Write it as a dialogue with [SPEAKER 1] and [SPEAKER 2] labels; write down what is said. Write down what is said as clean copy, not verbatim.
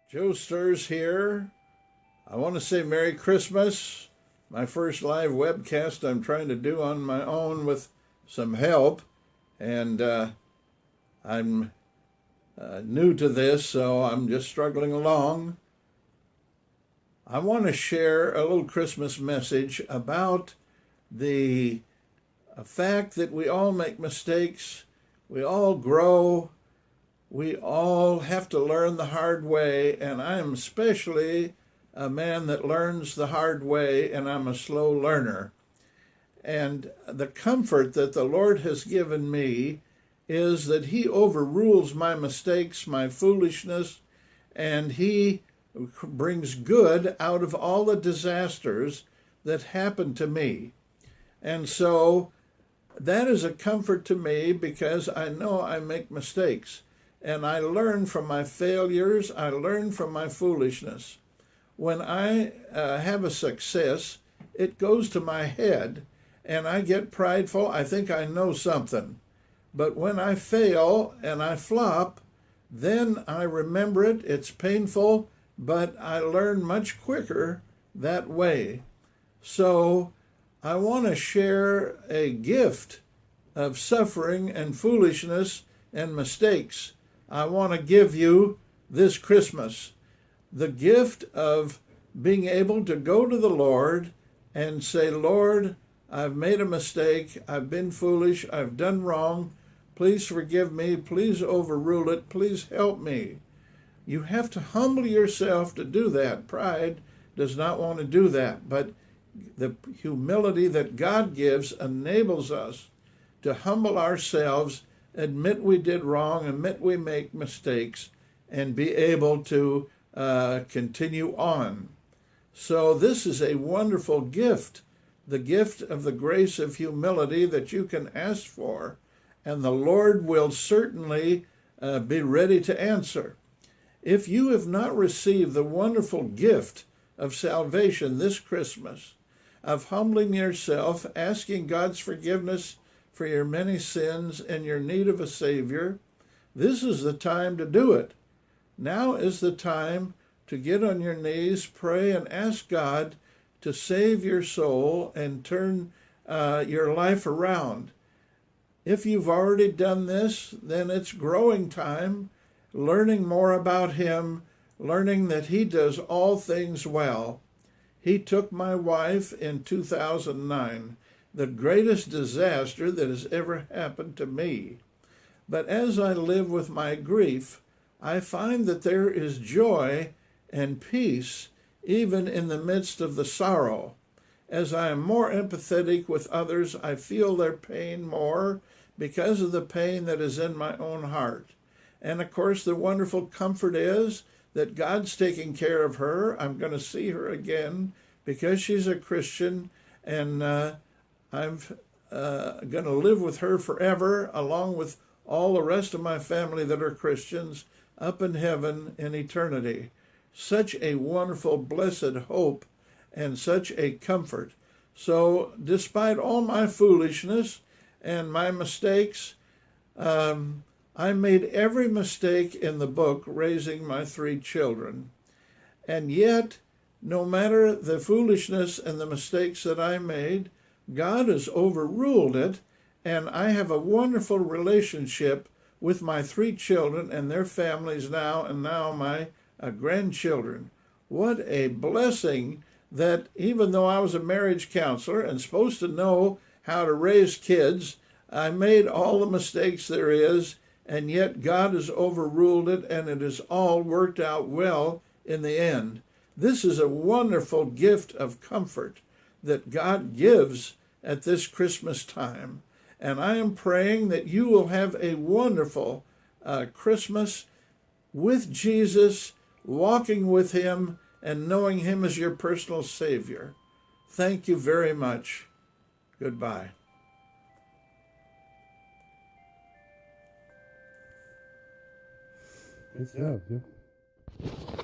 [SPEAKER 1] Joe Sturz here. I want to say Merry Christmas. My first live webcast I'm trying to do on my own with some help. And I'm new to this, so I'm just struggling along. I want to share a little Christmas message about the fact that we all make mistakes, we all grow, we all have to learn the hard way, and I am especially a man that learns the hard way, and I'm a slow learner. And the comfort that the Lord has given me is that He overrules my mistakes, my foolishness, and He brings good out of all the disasters that happen to me. And so that is a comfort to me because I know I make mistakes. And I learn from my failures. I learn from my foolishness. When I have a success, it goes to my head and I get prideful. I think I know something. But when I fail and I flop, then I remember it. It's painful, but I learn much quicker that way. So I want to share a gift of suffering and foolishness and mistakes. I want to give you this Christmas the gift of being able to go to the Lord and say, Lord, I've made a mistake. I've been foolish. I've done wrong. Please forgive me. Please overrule it. Please help me. You have to humble yourself to do that. Pride does not want to do that, but the humility that God gives enables us to humble ourselves, admit we did wrong, admit we make mistakes, and be able to continue on. So this is a wonderful gift, the gift of the grace of humility that you can ask for, and the Lord will certainly be ready to answer. If you have not received the wonderful gift of salvation this Christmas, of humbling yourself, asking God's forgiveness for your many sins and your need of a Savior, this is the time to do it. Now is the time to get on your knees, pray, and ask God to save your soul and turn your life around. If you've already done this, then it's growing time, learning more about Him, learning that He does all things well. He took my wife in 2009, the greatest disaster that has ever happened to me. But as I live with my grief, I find that there is joy and peace even in the midst of the sorrow. As I am more empathetic with others, I feel their pain more because of the pain that is in my own heart. And of course, the wonderful comfort is that God's taking care of her. I'm going to see her again because she's a Christian, and I'm going to live with her forever, along with all the rest of my family that are Christians, up in heaven in eternity. Such a wonderful, blessed hope and such a comfort. So despite all my foolishness and my mistakes, I made every mistake in the book raising my 3 children. And yet, no matter the foolishness and the mistakes that I made, God has overruled it, and I have a wonderful relationship with my 3 children and their families now, and now my grandchildren. What a blessing that even though I was a marriage counselor and supposed to know how to raise kids, I made all the mistakes there is, and yet God has overruled it, and it has all worked out well in the end. This is a wonderful gift of comfort that God gives at this Christmas time. And I am praying that you will have a wonderful Christmas with Jesus, walking with Him, and knowing Him as your personal Savior. Thank you very much. Goodbye.
[SPEAKER 2] Good stuff. Yeah.